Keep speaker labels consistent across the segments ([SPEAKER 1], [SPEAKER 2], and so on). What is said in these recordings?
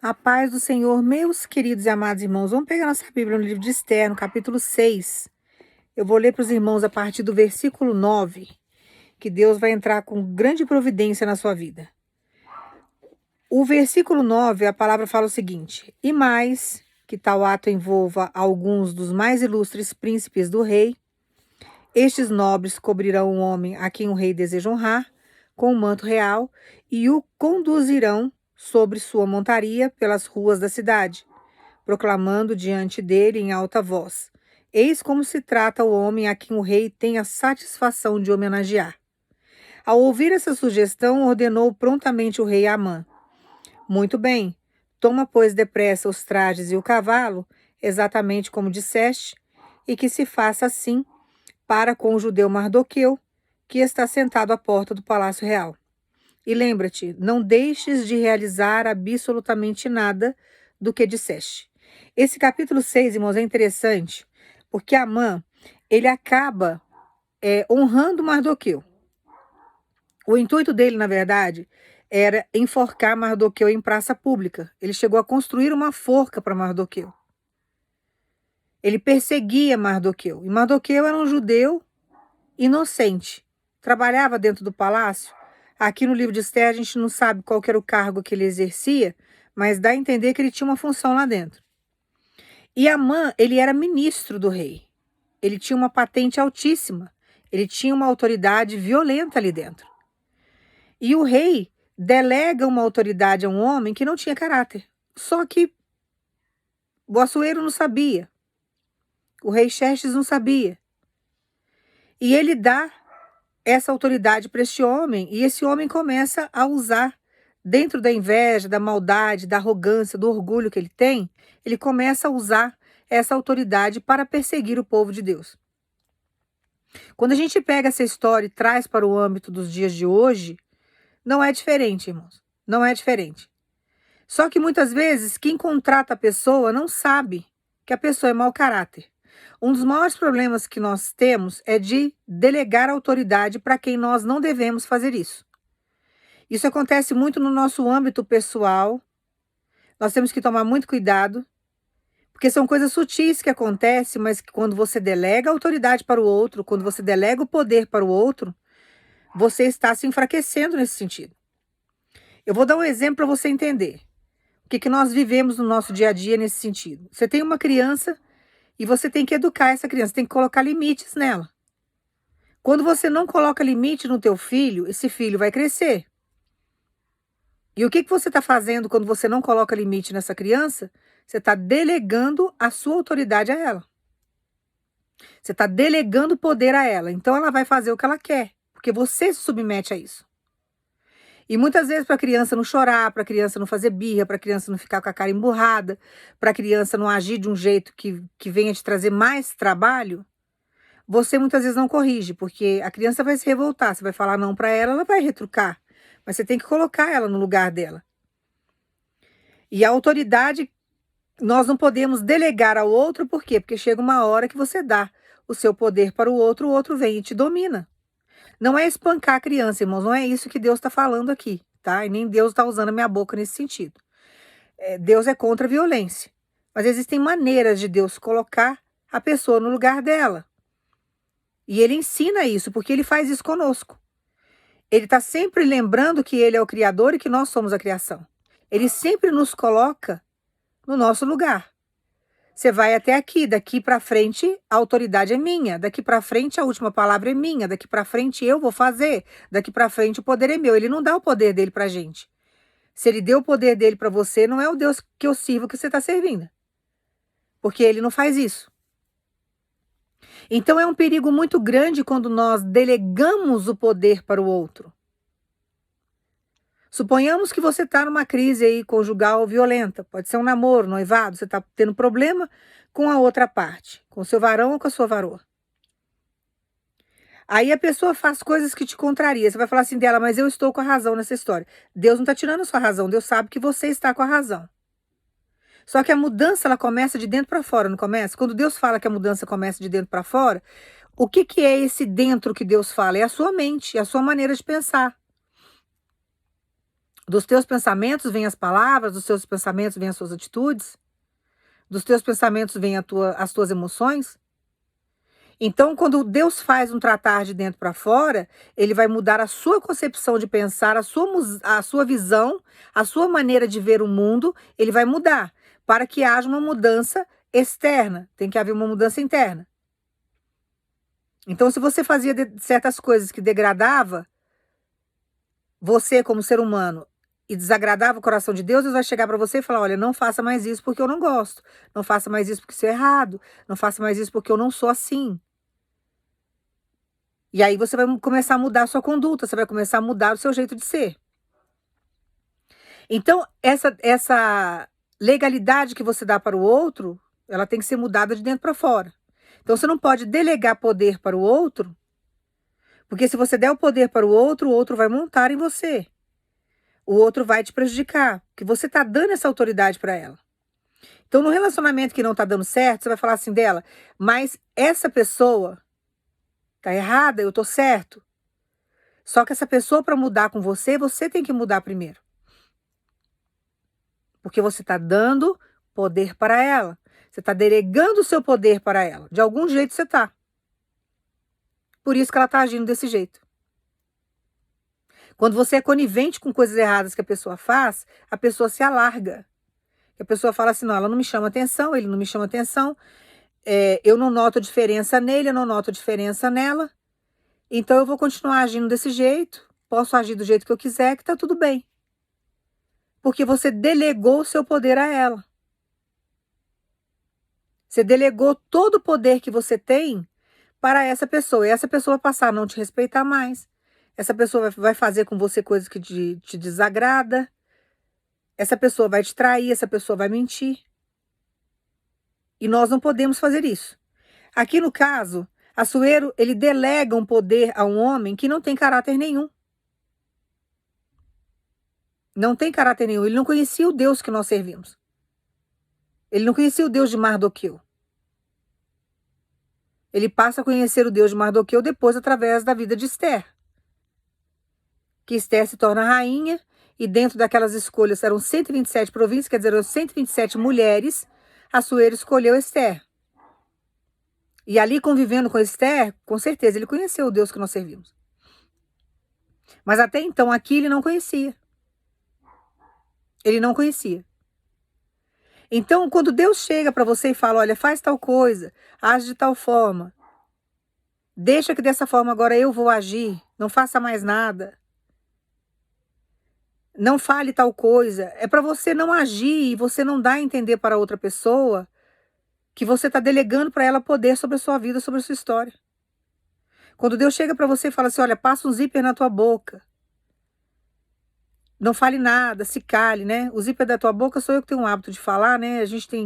[SPEAKER 1] A paz do Senhor, meus queridos e amados irmãos. Vamos pegar nossa Bíblia no livro de Esther, no capítulo 6. Eu vou ler para os irmãos a partir do versículo 9, que Deus vai entrar com grande providência na sua vida. O versículo 9, a palavra fala o seguinte: E mais que tal ato envolva alguns dos mais ilustres príncipes do rei, estes nobres cobrirão o homem a quem o rei deseja honrar com o manto real e o conduzirão sobre sua montaria pelas ruas da cidade, proclamando diante dele em alta voz: Eis como se trata o homem a quem o rei tem a satisfação de homenagear. Ao ouvir essa sugestão, ordenou prontamente o rei a Amã: Muito bem, toma, pois, depressa os trajes e o cavalo, exatamente como disseste, e que se faça assim para com o judeu Mardoqueu, que está sentado à porta do palácio real. E lembra-te, não deixes de realizar absolutamente nada do que disseste. Esse capítulo 6, irmãos, é interessante, porque Amã, ele acaba honrando Mardoqueu. O intuito dele, na verdade, era enforcar Mardoqueu em praça pública. Ele chegou a construir uma forca para Mardoqueu. Ele perseguia Mardoqueu. E Mardoqueu era um judeu inocente. Trabalhava dentro do palácio. Aqui no livro de Esther a gente não sabe qual que era o cargo que ele exercia, mas dá a entender que ele tinha uma função lá dentro. E Amã, ele era ministro do rei. Ele tinha uma patente altíssima. Ele tinha uma autoridade violenta ali dentro. E o rei delega uma autoridade a um homem que não tinha caráter. Só que o Assuero não sabia. O rei Xerxes não sabia. E ele dá essa autoridade para este homem, e esse homem começa a usar, dentro da inveja, da maldade, da arrogância, do orgulho que ele tem, ele começa a usar essa autoridade para perseguir o povo de Deus. Quando a gente pega essa história e traz para o âmbito dos dias de hoje, não é diferente, irmãos. Não é diferente. Só que muitas vezes quem contrata a pessoa não sabe que a pessoa é mau caráter. Um dos maiores problemas que nós temos é de delegar autoridade para quem nós não devemos fazer isso. Isso acontece muito no nosso âmbito pessoal. Nós temos que tomar muito cuidado, porque são coisas sutis que acontecem, mas que quando você delega a autoridade para o outro, quando você delega o poder para o outro, você está se enfraquecendo nesse sentido. Eu vou dar um exemplo para você entender o que nós vivemos no nosso dia a dia nesse sentido. Você tem uma criança e você tem que educar essa criança, tem que colocar limites nela. Quando você não coloca limite no teu filho, esse filho vai crescer. E o que você está fazendo quando você não coloca limite nessa criança? Você está delegando a sua autoridade a ela. Você está delegando poder a ela. Então ela vai fazer o que ela quer, porque você se submete a isso. E muitas vezes para a criança não chorar, para a criança não fazer birra, para a criança não ficar com a cara emburrada, para a criança não agir de um jeito que venha te trazer mais trabalho, você muitas vezes não corrige, porque a criança vai se revoltar. Você vai falar não para ela, ela vai retrucar. Mas você tem que colocar ela no lugar dela. E a autoridade, nós não podemos delegar ao outro, por quê? Porque chega uma hora que você dá o seu poder para o outro vem e te domina. Não é espancar a criança, irmãos, não é isso que Deus está falando aqui, tá? E nem Deus está usando a minha boca nesse sentido. Deus é contra a violência. Mas existem maneiras de Deus colocar a pessoa no lugar dela. E ele ensina isso, porque ele faz isso conosco. Ele está sempre lembrando que ele é o Criador e que nós somos a criação. Ele sempre nos coloca no nosso lugar. Você vai até aqui, daqui para frente a autoridade é minha, daqui para frente a última palavra é minha, daqui para frente eu vou fazer, daqui para frente o poder é meu. Ele não dá o poder dele para a gente. Se ele deu o poder dele para você, não é o Deus que eu sirvo que você está servindo. Porque ele não faz isso. Então é um perigo muito grande quando nós delegamos o poder para o outro. Suponhamos que você está numa crise aí conjugal violenta, pode ser um namoro, noivado, você está tendo problema com a outra parte, com o seu varão ou com a sua varoa. Aí a pessoa faz coisas que te contrariam, você vai falar assim dela, mas eu estou com a razão nessa história. Deus não está tirando a sua razão, Deus sabe que você está com a razão. Só que a mudança, ela começa de dentro para fora, não começa? Quando Deus fala que a mudança começa de dentro para fora, o que é esse dentro que Deus fala? É a sua mente, é a sua maneira de pensar. Dos teus pensamentos vêm as palavras, dos teus pensamentos vêm as suas atitudes, dos teus pensamentos vêm as tuas emoções. Então, quando Deus faz um tratar de dentro para fora, ele vai mudar a sua concepção de pensar, a sua visão, a sua maneira de ver o mundo, ele vai mudar, para que haja uma mudança externa, tem que haver uma mudança interna. Então, se você fazia certas coisas que degradava você como ser humano e desagradava o coração de Deus, Deus vai chegar para você e falar: olha, não faça mais isso porque eu não gosto, não faça mais isso porque isso é errado, não faça mais isso porque eu não sou assim. E aí você vai começar a mudar a sua conduta, você vai começar a mudar o seu jeito de ser. Então, essa legalidade que você dá para o outro, ela tem que ser mudada de dentro para fora. Então, você não pode delegar poder para o outro, porque se você der o poder para o outro vai montar em você. O outro vai te prejudicar, porque você está dando essa autoridade para ela. Então, no relacionamento que não está dando certo, você vai falar assim dela: mas essa pessoa tá errada, eu tô certo. Só que essa pessoa, para mudar com você, você tem que mudar primeiro. Porque você está dando poder para ela. Você está delegando o seu poder para ela. De algum jeito você está. Por isso que ela está agindo desse jeito. Quando você é conivente com coisas erradas que a pessoa faz, a pessoa se alarga. A pessoa fala assim: não, ela não me chama atenção, ele não me chama atenção, eu não noto diferença nele, eu não noto diferença nela. Então eu vou continuar agindo desse jeito, posso agir do jeito que eu quiser, que tá tudo bem. Porque você delegou o seu poder a ela. Você delegou todo o poder que você tem para essa pessoa. E essa pessoa vai passar a não te respeitar mais. Essa pessoa vai fazer com você coisas que te desagrada. Essa pessoa vai te trair, essa pessoa vai mentir. E nós não podemos fazer isso. Aqui no caso, Assuero, ele delega um poder a um homem que não tem caráter nenhum. Não tem caráter nenhum. Ele não conhecia o Deus que nós servimos. Ele não conhecia o Deus de Mardoqueu. Ele passa a conhecer o Deus de Mardoqueu depois através da vida de Esther. Que Esther se torna rainha e dentro daquelas escolhas eram 127 províncias, quer dizer, eram 127 mulheres. Assuero escolheu Esther. E ali convivendo com Esther, com certeza ele conheceu o Deus que nós servimos. Mas até então aqui ele não conhecia. Ele não conhecia. Então, quando Deus chega para você e fala: olha, faz tal coisa, age de tal forma, deixa que dessa forma agora eu vou agir, não faça mais nada, não fale tal coisa, é para você não agir e você não dar a entender para outra pessoa que você está delegando para ela poder sobre a sua vida, sobre a sua história. Quando Deus chega para você e fala assim: olha, passa um zíper na tua boca, não fale nada, se cale, né? O zíper da tua boca sou eu que tenho o hábito de falar, né?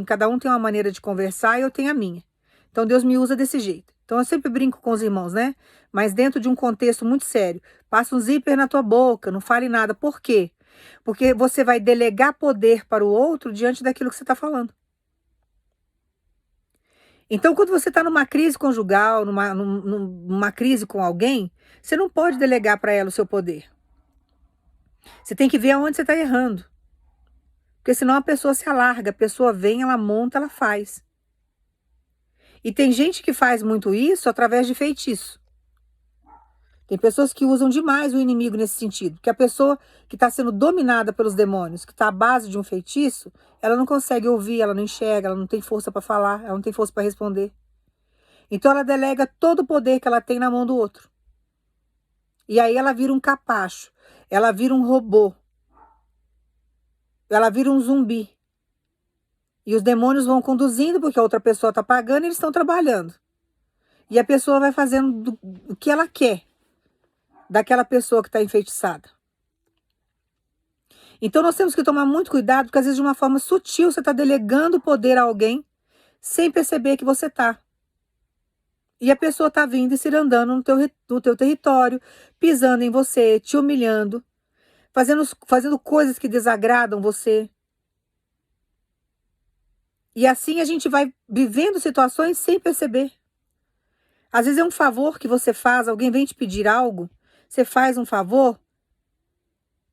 [SPEAKER 1] Cada um tem uma maneira de conversar e eu tenho a minha. Então Deus me usa desse jeito. Então eu sempre brinco com os irmãos, né? Mas dentro de um contexto muito sério. Passa um zíper na tua boca, não fale nada. Por quê? Porque você vai delegar poder para o outro diante daquilo que você está falando. Então, quando você está numa crise conjugal, numa crise com alguém, você não pode delegar para ela o seu poder. Você tem que ver aonde você está errando. Porque senão a pessoa se alarga, a pessoa vem, ela monta, ela faz. E tem gente que faz muito isso através de feitiço. Tem pessoas que usam demais o inimigo nesse sentido. Que a pessoa que está sendo dominada pelos demônios, que está à base de um feitiço, ela não consegue ouvir, ela não enxerga, ela não tem força para falar, ela não tem força para responder. Então ela delega todo o poder que ela tem na mão do outro. E aí ela vira um capacho, ela vira um robô, ela vira um zumbi. E os demônios vão conduzindo, porque a outra pessoa está pagando e eles estão trabalhando. E a pessoa vai fazendo o que ela quer daquela pessoa que está enfeitiçada. Então nós temos que tomar muito cuidado, porque às vezes de uma forma sutil você está delegando poder a alguém sem perceber que você está. E a pessoa está vindo e se andando no teu território, pisando em você, te humilhando, fazendo coisas que desagradam você. E assim a gente vai vivendo situações sem perceber. Às vezes é um favor que você faz, alguém vem te pedir algo, você faz um favor,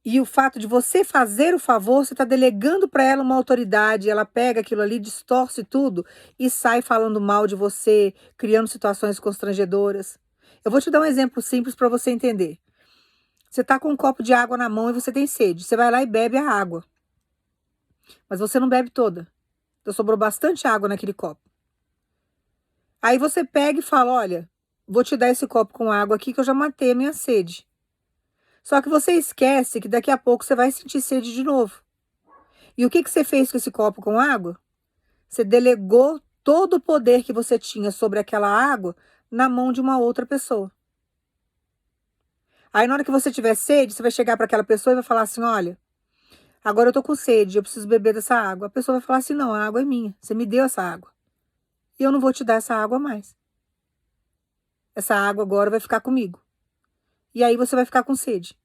[SPEAKER 1] E o fato de você fazer o favor, você está delegando para ela uma autoridade, ela pega aquilo ali, distorce tudo e sai falando mal de você, criando situações constrangedoras. Eu vou te dar um exemplo simples para você entender. Você está com um copo de água na mão e você tem sede. Você vai lá e bebe a água. Mas você não bebe toda. Então sobrou bastante água naquele copo. Aí você pega e fala, olha, vou te dar esse copo com água aqui que eu já matei a minha sede. Só que você esquece que daqui a pouco você vai sentir sede de novo. E o que você fez com esse copo com água? Você delegou todo o poder que você tinha sobre aquela água na mão de uma outra pessoa. Aí na hora que você tiver sede, você vai chegar para aquela pessoa e vai falar assim, olha, agora eu tô com sede, eu preciso beber dessa água. A pessoa vai falar assim, não, a água é minha, você me deu essa água. E eu não vou te dar essa água mais. Essa água agora vai ficar comigo. E aí você vai ficar com sede.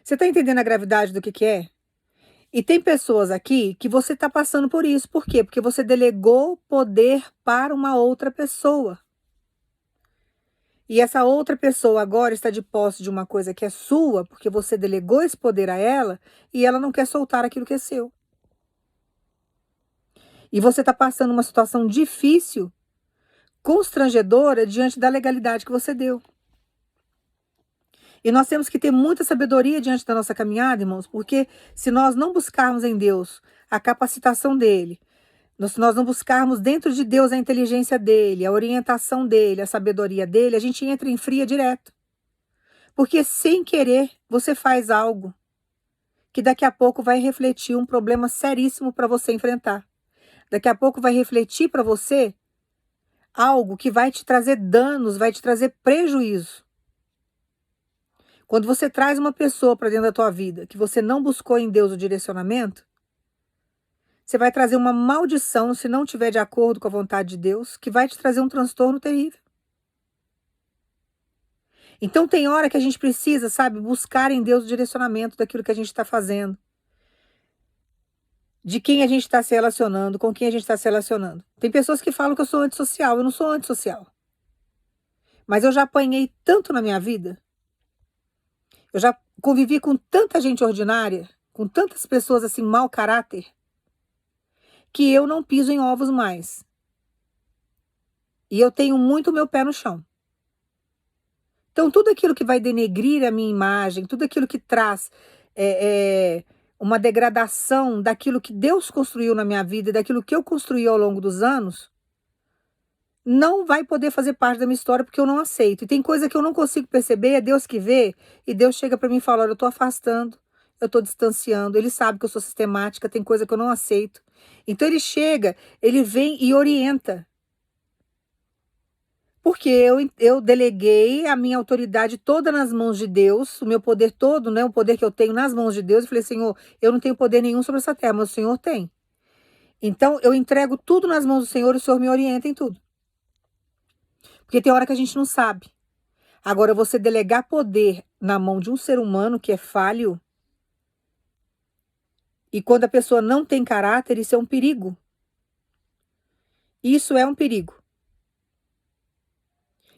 [SPEAKER 1] Você tá entendendo a gravidade do que é? E tem pessoas aqui que você está passando por isso. Por quê? Porque você delegou poder para uma outra pessoa. E essa outra pessoa agora está de posse de uma coisa que é sua, porque você delegou esse poder a ela, e ela não quer soltar aquilo que é seu. E você está passando uma situação difícil, constrangedora, diante da legalidade que você deu. E nós temos que ter muita sabedoria diante da nossa caminhada, irmãos, porque se nós não buscarmos em Deus a capacitação dele, se nós não buscarmos dentro de Deus a inteligência dele, a orientação dele, a sabedoria dele, a gente entra em fria direto. Porque sem querer, você faz algo que daqui a pouco vai refletir um problema seríssimo para você enfrentar. Daqui a pouco vai refletir para você algo que vai te trazer danos, vai te trazer prejuízo. Quando você traz uma pessoa para dentro da tua vida que você não buscou em Deus o direcionamento, você vai trazer uma maldição se não estiver de acordo com a vontade de Deus, que vai te trazer um transtorno terrível. Então tem hora que a gente precisa, sabe, buscar em Deus o direcionamento daquilo que a gente está fazendo. De quem a gente está se relacionando, com quem a gente está se relacionando. Tem pessoas que falam que eu sou antissocial, eu não sou antissocial. Mas eu já apanhei tanto na minha vida, eu já convivi com tanta gente ordinária, com tantas pessoas assim, mau caráter, que eu não piso em ovos mais. E eu tenho muito meu pé no chão. Então, tudo aquilo que vai denegrir a minha imagem, tudo aquilo que traz uma degradação daquilo que Deus construiu na minha vida e daquilo que eu construí ao longo dos anos, não vai poder fazer parte da minha história porque eu não aceito. E tem coisa que eu não consigo perceber, é Deus que vê, e Deus chega para mim e fala, olha, eu estou afastando, eu estou distanciando, ele sabe que eu sou sistemática, tem coisa que eu não aceito. Então ele chega, ele vem e orienta. Porque eu deleguei a minha autoridade toda nas mãos de Deus, o meu poder todo, né, o poder que eu tenho nas mãos de Deus, e falei, Senhor, eu não tenho poder nenhum sobre essa terra, mas o Senhor tem. Então eu entrego tudo nas mãos do Senhor e o Senhor me orienta em tudo. Porque tem hora que a gente não sabe. Agora, você delegar poder na mão de um ser humano que é falho, e quando a pessoa não tem caráter, isso é um perigo. Isso é um perigo.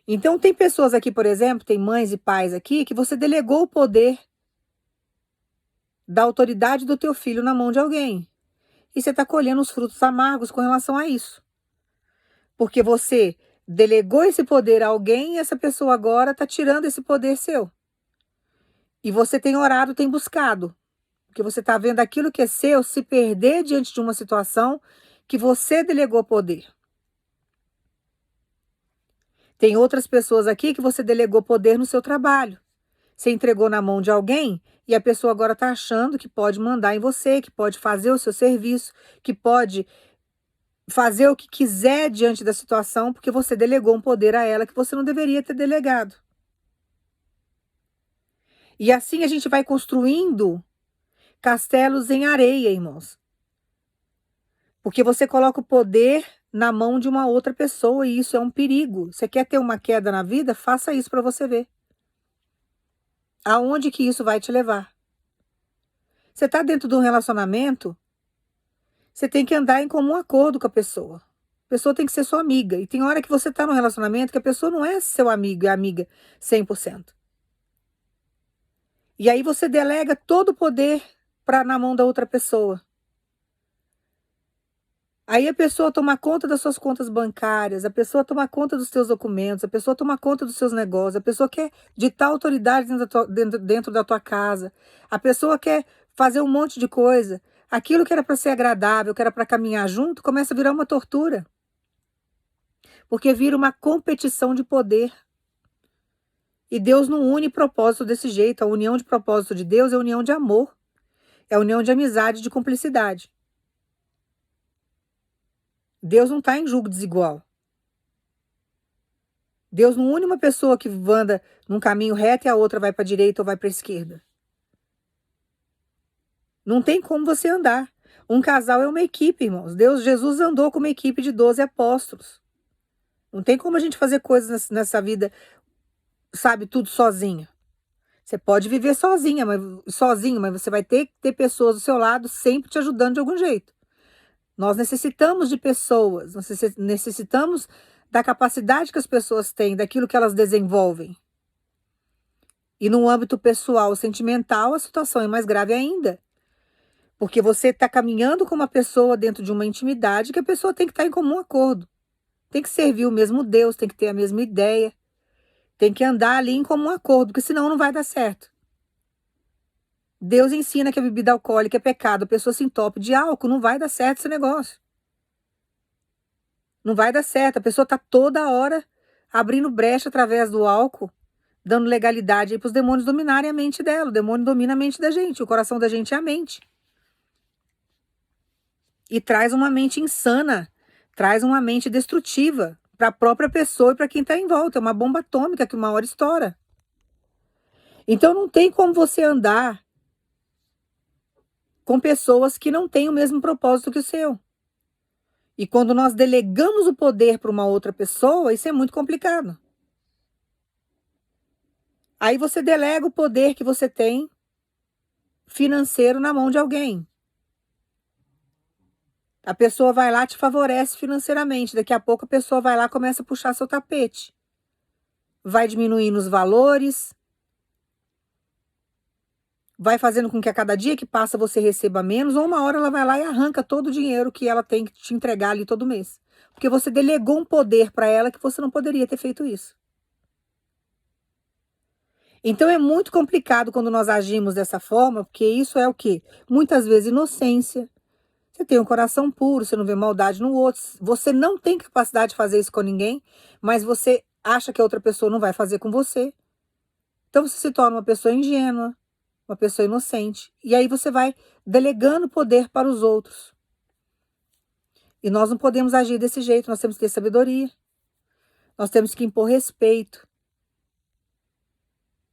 [SPEAKER 1] Então, tem pessoas aqui, por exemplo, tem mães e pais aqui, que você delegou o poder da autoridade do teu filho na mão de alguém. E você está colhendo os frutos amargos com relação a isso. Porque você delegou esse poder a alguém e essa pessoa agora está tirando esse poder seu. E você tem orado, tem buscado. Porque você está vendo aquilo que é seu se perder diante de uma situação que você delegou poder. Tem outras pessoas aqui que você delegou poder no seu trabalho. Você entregou na mão de alguém e a pessoa agora está achando que pode mandar em você, que pode fazer o seu serviço, que pode fazer o que quiser diante da situação, porque você delegou um poder a ela que você não deveria ter delegado. E assim a gente vai construindo castelos em areia, irmãos. Porque você coloca o poder na mão de uma outra pessoa e isso é um perigo. Você quer ter uma queda na vida? Faça isso para você ver. Aonde que isso vai te levar? Você está dentro de um relacionamento, você tem que andar em comum acordo com a pessoa. A pessoa tem que ser sua amiga. E tem hora que você está num relacionamento que a pessoa não é seu amigo e amiga 100%. E aí você delega todo o poder na mão da outra pessoa. Aí a pessoa toma conta das suas contas bancárias, a pessoa toma conta dos seus documentos, a pessoa toma conta dos seus negócios, a pessoa quer ditar autoridade dentro da tua casa, a pessoa quer fazer um monte de coisa. Aquilo que era para ser agradável, que era para caminhar junto, começa a virar uma tortura. Porque vira uma competição de poder. E Deus não une propósito desse jeito. A união de propósito de Deus é a união de amor. É a união de amizade, de cumplicidade. Deus não está em julgo desigual. Deus não une uma pessoa que anda num caminho reto e a outra vai para a direita ou vai para a esquerda. Não tem como você andar. Um casal é uma equipe, irmãos. Jesus andou com uma equipe de 12 apóstolos. Não tem como a gente fazer coisas nessa vida, sabe, tudo sozinho. Você pode viver sozinho, mas você vai ter que ter pessoas do seu lado sempre te ajudando de algum jeito. Nós necessitamos de pessoas, nós necessitamos da capacidade que as pessoas têm, daquilo que elas desenvolvem. E no âmbito pessoal, sentimental, a situação é mais grave ainda. Porque você está caminhando com uma pessoa dentro de uma intimidade que a pessoa tem que estar em comum acordo. Tem que servir o mesmo Deus, tem que ter a mesma ideia. Tem que andar ali em comum acordo, porque senão não vai dar certo. Deus ensina que a bebida alcoólica é pecado, a pessoa se entope de álcool, não vai dar certo esse negócio. Não vai dar certo, a pessoa está toda hora abrindo brecha através do álcool, dando legalidade para os demônios dominarem a mente dela. O demônio domina a mente da gente, o coração da gente é a mente. E traz uma mente insana, traz uma mente destrutiva para a própria pessoa e para quem está em volta. É uma bomba atômica que uma hora estoura. Então não tem como você andar com pessoas que não têm o mesmo propósito que o seu. E quando nós delegamos o poder para uma outra pessoa, isso é muito complicado. Aí você delega o poder que você tem financeiro na mão de alguém. A pessoa vai lá, te favorece financeiramente. Daqui a pouco a pessoa vai lá e começa a puxar seu tapete. Vai diminuindo os valores. Vai fazendo com que a cada dia que passa você receba menos. Ou uma hora ela vai lá e arranca todo o dinheiro que ela tem que te entregar ali todo mês. Porque você delegou um poder para ela que você não poderia ter feito isso. Então é muito complicado quando nós agimos dessa forma, porque isso é o quê? Muitas vezes inocência. Você tem um coração puro, você não vê maldade no outro. Você não tem capacidade de fazer isso com ninguém, mas você acha que a outra pessoa não vai fazer com você. Então você se torna uma pessoa ingênua, uma pessoa inocente. E aí você vai delegando poder para os outros. E nós não podemos agir desse jeito, nós temos que ter sabedoria. Nós temos que impor respeito.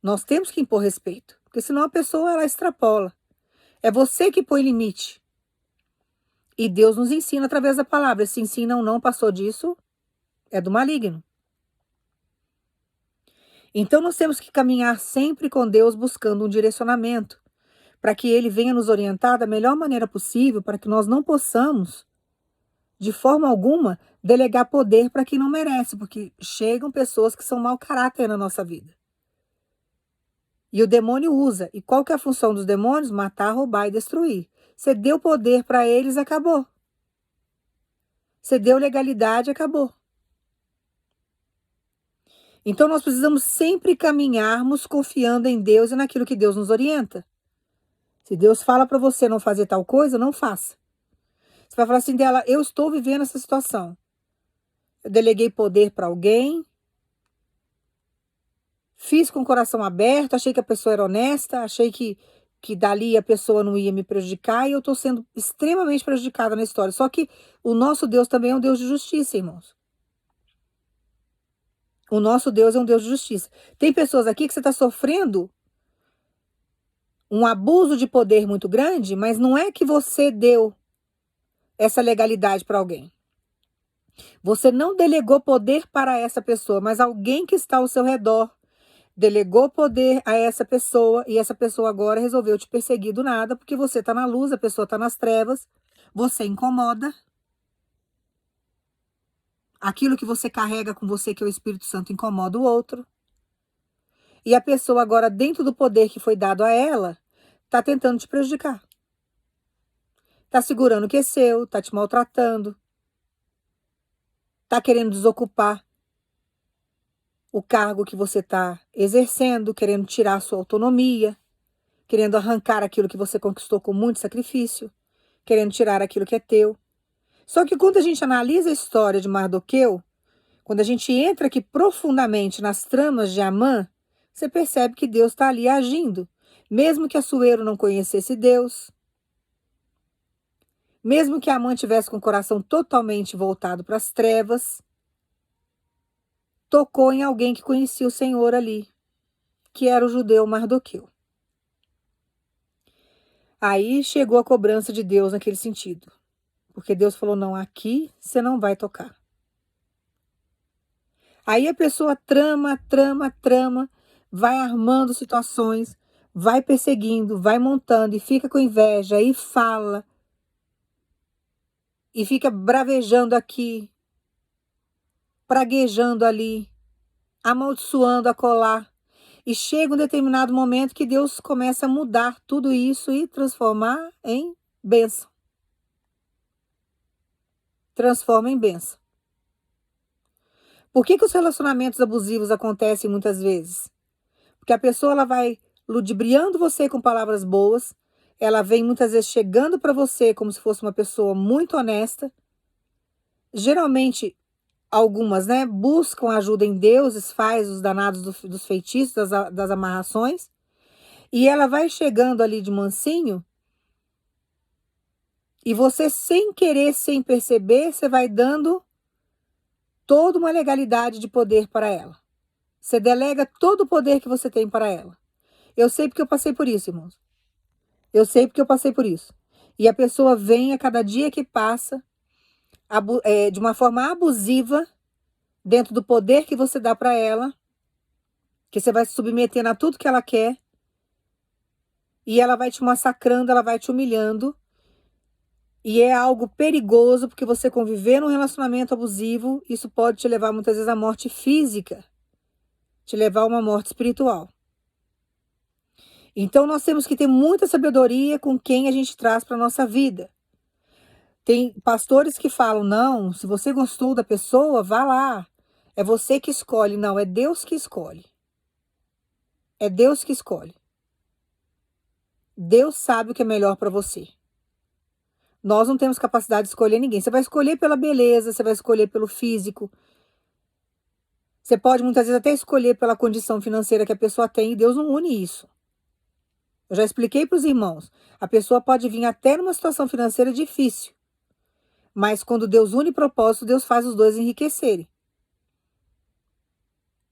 [SPEAKER 1] Nós temos que impor respeito, porque senão a pessoa ela extrapola. É você que põe limite. E Deus nos ensina através da palavra. Se ensina ou não passou disso, é do maligno. Então nós temos que caminhar sempre com Deus buscando um direcionamento, para que Ele venha nos orientar da melhor maneira possível, para que nós não possamos, de forma alguma, delegar poder para quem não merece, porque chegam pessoas que são mau caráter na nossa vida. E o demônio usa. E qual que é a função dos demônios? Matar, roubar e destruir. Você deu poder para eles, acabou. Você deu legalidade, acabou. Então nós precisamos sempre caminharmos confiando em Deus e naquilo que Deus nos orienta. Se Deus fala para você não fazer tal coisa, não faça. Você vai falar assim dela, eu estou vivendo essa situação. Eu deleguei poder para alguém, fiz com o coração aberto, achei que a pessoa era honesta, achei que dali a pessoa não ia me prejudicar e eu estou sendo extremamente prejudicada na história. Só que o nosso Deus também é um Deus de justiça, irmãos. O nosso Deus é um Deus de justiça. Tem pessoas aqui que você está sofrendo um abuso de poder muito grande, mas não é que você deu essa legalidade para alguém. Você não delegou poder para essa pessoa, mas alguém que está ao seu redor delegou poder a essa pessoa e essa pessoa agora resolveu te perseguir do nada, porque você está na luz, a pessoa está nas trevas, você incomoda. Aquilo que você carrega com você, que é o Espírito Santo, incomoda o outro. E a pessoa agora, dentro do poder que foi dado a ela, está tentando te prejudicar. Está segurando o que é seu, está te maltratando, está querendo desocupar o cargo que você está exercendo, querendo tirar a sua autonomia, querendo arrancar aquilo que você conquistou com muito sacrifício, querendo tirar aquilo que é teu. Só que quando a gente analisa a história de Mardoqueu, quando a gente entra aqui profundamente nas tramas de Amã, você percebe que Deus está ali agindo. Mesmo que Assuero não conhecesse Deus, mesmo que Amã tivesse com o coração totalmente voltado para as trevas, tocou em alguém que conhecia o Senhor ali, que era o judeu Mardoqueu. Aí chegou a cobrança de Deus naquele sentido. Porque Deus falou, não, aqui você não vai tocar. Aí a pessoa trama, vai armando situações, vai perseguindo, vai montando e fica com inveja e fala. E fica bravejando aqui, praguejando ali, amaldiçoando acolá. E chega um determinado momento que Deus começa a mudar tudo isso e transformar em bênção. Transforma em bênção. Por que os relacionamentos abusivos acontecem muitas vezes? Porque a pessoa ela vai ludibriando você com palavras boas, ela vem muitas vezes chegando para você como se fosse uma pessoa muito honesta. Geralmente, algumas, né, buscam ajuda em deuses, faz os danados dos feitiços, das amarrações, e ela vai chegando ali de mansinho, e você sem querer, sem perceber, você vai dando toda uma legalidade de poder para ela. Você delega todo o poder que você tem para ela. Eu sei porque eu passei por isso, irmãos. Eu sei porque eu passei por isso. E a pessoa vem a cada dia que passa, de uma forma abusiva, dentro do poder que você dá para ela, que você vai se submetendo a tudo que ela quer, e ela vai te massacrando, ela vai te humilhando, e é algo perigoso, porque você conviver num relacionamento abusivo, isso pode te levar muitas vezes à morte física, te levar a uma morte espiritual. Então nós temos que ter muita sabedoria com quem a gente traz para a nossa vida. Tem pastores que falam, não, se você gostou da pessoa, vá lá. É você que escolhe. Não, é Deus que escolhe. É Deus que escolhe. Deus sabe o que é melhor para você. Nós não temos capacidade de escolher ninguém. Você vai escolher pela beleza, você vai escolher pelo físico. Você pode muitas vezes até escolher pela condição financeira que a pessoa tem, e Deus não une isso. Eu já expliquei para os irmãos. A pessoa pode vir até numa situação financeira difícil. Mas quando Deus une propósito, Deus faz os dois enriquecerem.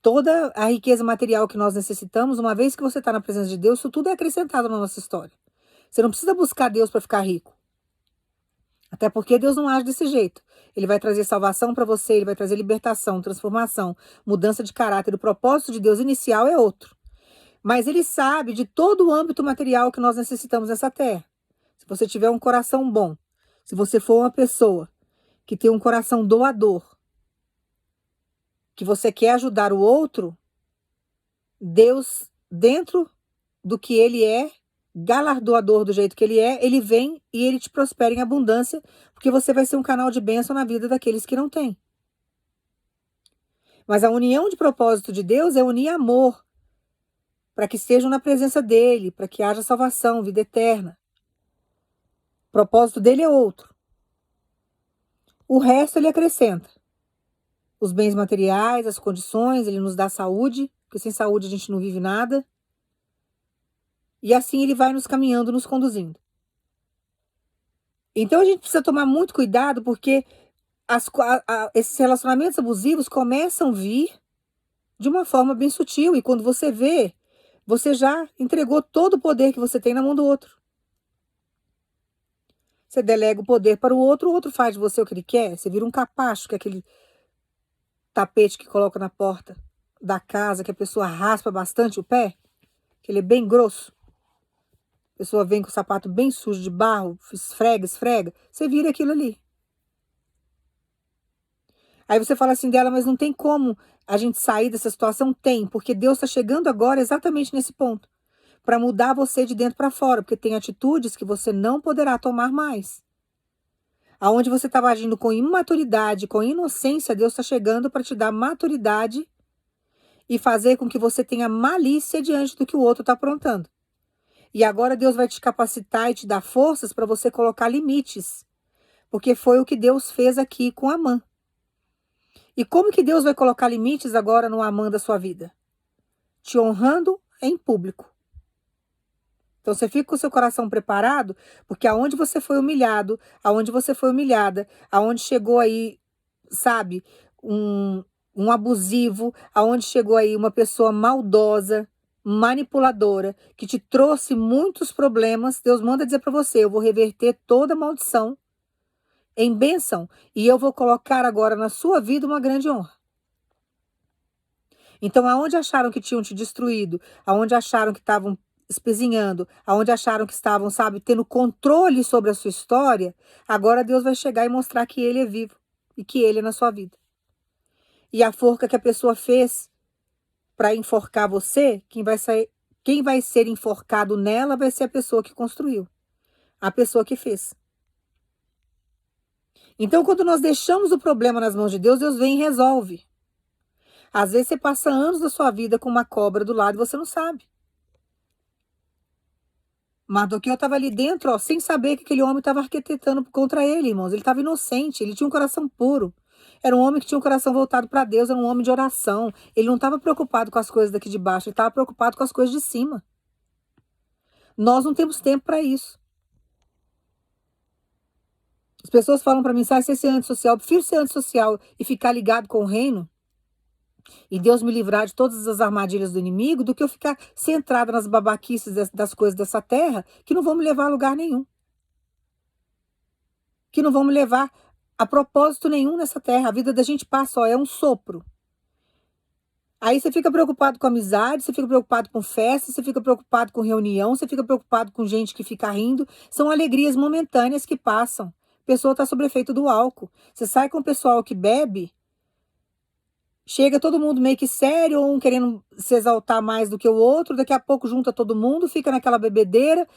[SPEAKER 1] Toda a riqueza material que nós necessitamos, uma vez que você está na presença de Deus, isso tudo é acrescentado na nossa história. Você não precisa buscar Deus para ficar rico. Até porque Deus não age desse jeito. Ele vai trazer salvação para você, ele vai trazer libertação, transformação, mudança de caráter. O propósito de Deus inicial é outro. Mas ele sabe de todo o âmbito material que nós necessitamos nessa terra. Se você tiver um coração bom, se você for uma pessoa que tem um coração doador, que você quer ajudar o outro, Deus, dentro do que ele é, galardoador do jeito que ele é, ele vem e ele te prospera em abundância, porque você vai ser um canal de bênção na vida daqueles que não têm. Mas a união de propósito de Deus é unir amor, para que estejam na presença dele, para que haja salvação, vida eterna. O propósito dele é outro. O resto ele acrescenta. Os bens materiais, as condições, ele nos dá saúde, porque sem saúde a gente não vive nada. E assim ele vai nos caminhando, nos conduzindo. Então a gente precisa tomar muito cuidado, porque esses relacionamentos abusivos começam a vir de uma forma bem sutil. E quando você vê, você já entregou todo o poder que você tem na mão do outro. Você delega o poder para o outro faz de você o que ele quer. Você vira um capacho, que é aquele tapete que coloca na porta da casa, que a pessoa raspa bastante o pé, que ele é bem grosso. A pessoa vem com o sapato bem sujo de barro, esfrega, você vira aquilo ali. Aí você fala assim dela, mas não tem como a gente sair dessa situação? Tem, porque Deus está chegando agora exatamente nesse ponto, para mudar você de dentro para fora, porque tem atitudes que você não poderá tomar mais. Aonde você estava agindo com imaturidade, com inocência, Deus está chegando para te dar maturidade e fazer com que você tenha malícia diante do que o outro está aprontando. E agora Deus vai te capacitar e te dar forças para você colocar limites, porque foi o que Deus fez aqui com Amã. E como que Deus vai colocar limites agora no Amã da sua vida? Te honrando em público. Então você fica com o seu coração preparado, porque aonde você foi humilhado, aonde você foi humilhada, aonde chegou aí, sabe, um abusivo, aonde chegou aí uma pessoa maldosa, manipuladora, que te trouxe muitos problemas, Deus manda dizer para você, eu vou reverter toda maldição em bênção, e eu vou colocar agora na sua vida uma grande honra. Então, aonde acharam que tinham te destruído, aonde acharam que estavam espezinhando, aonde acharam que estavam, sabe, tendo controle sobre a sua história, agora Deus vai chegar e mostrar que Ele é vivo e que Ele é na sua vida. E a forca que a pessoa fez para enforcar você, quem vai ser enforcado nela vai ser a pessoa que construiu, a pessoa que fez. Então, quando nós deixamos o problema nas mãos de Deus, Deus vem e resolve. Às vezes você passa anos da sua vida com uma cobra do lado e você não sabe. Mardoqueu estava ali dentro, ó, sem saber que aquele homem estava arquitetando contra ele, irmãos. Ele estava inocente, ele tinha um coração puro. Era um homem que tinha um coração voltado para Deus, era um homem de oração. Ele não estava preocupado com as coisas daqui de baixo, ele estava preocupado com as coisas de cima. Nós não temos tempo para isso. As pessoas falam para mim, sai ser antissocial. Eu prefiro ser antissocial e ficar ligado com o reino e Deus me livrar de todas as armadilhas do inimigo, do que eu ficar centrada nas babaquices das coisas dessa terra, que não vão me levar a lugar nenhum. Que não vão me levar a propósito nenhum nessa terra. A vida da gente passa, ó, é um sopro. Aí você fica preocupado com amizade, você fica preocupado com festa, você fica preocupado com reunião, você fica preocupado com gente que fica rindo. São alegrias momentâneas que passam. A pessoa está sob efeito do álcool. Você sai com o pessoal que bebe, chega todo mundo meio que sério, um querendo se exaltar mais do que o outro, daqui a pouco junta todo mundo, fica naquela bebedeira.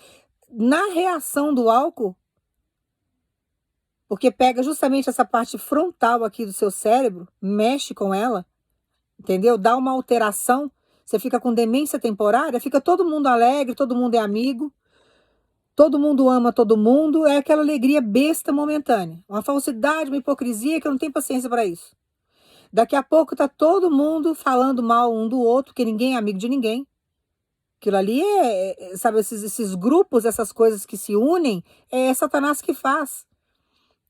[SPEAKER 1] Na reação do álcool, porque pega justamente essa parte frontal aqui do seu cérebro, mexe com ela, entendeu? Dá uma alteração, você fica com demência temporária, fica todo mundo alegre, todo mundo é amigo, todo mundo ama todo mundo, é aquela alegria besta momentânea. Uma falsidade, uma hipocrisia que eu não tenho paciência para isso. Daqui a pouco tá todo mundo falando mal um do outro, que ninguém é amigo de ninguém. Aquilo ali sabe, esses grupos, essas coisas que se unem, é Satanás que faz.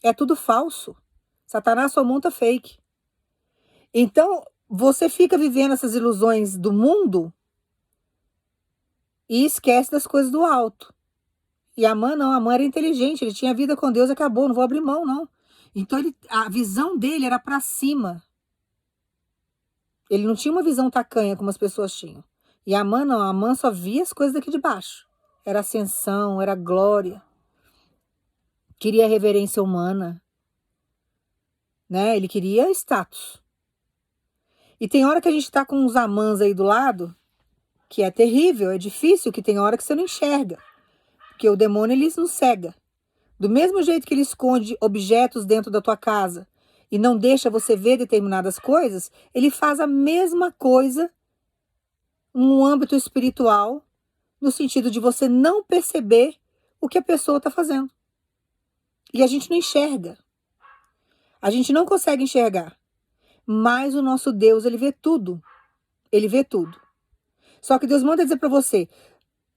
[SPEAKER 1] É tudo falso. Satanás só monta fake. Então, você fica vivendo essas ilusões do mundo e esquece das coisas do alto. E Amã não, Amã era inteligente, ele tinha vida com Deus, acabou, não vou abrir mão, não. Então, a visão dele era para cima. Ele não tinha uma visão tacanha como as pessoas tinham. E Amã não, Amã só via as coisas daqui de baixo. Era ascensão, era glória. Queria reverência humana. Né? Ele queria status. E tem hora que a gente tá com uns Amãs aí do lado, que é terrível, é difícil, que tem hora que você não enxerga. Porque o demônio, ele nos cega. Do mesmo jeito que ele esconde objetos dentro da tua casa e não deixa você ver determinadas coisas, ele faz a mesma coisa no âmbito espiritual, no sentido de você não perceber o que a pessoa está fazendo. E a gente não enxerga. A gente não consegue enxergar. Mas o nosso Deus, ele vê tudo. Ele vê tudo. Só que Deus manda dizer para você,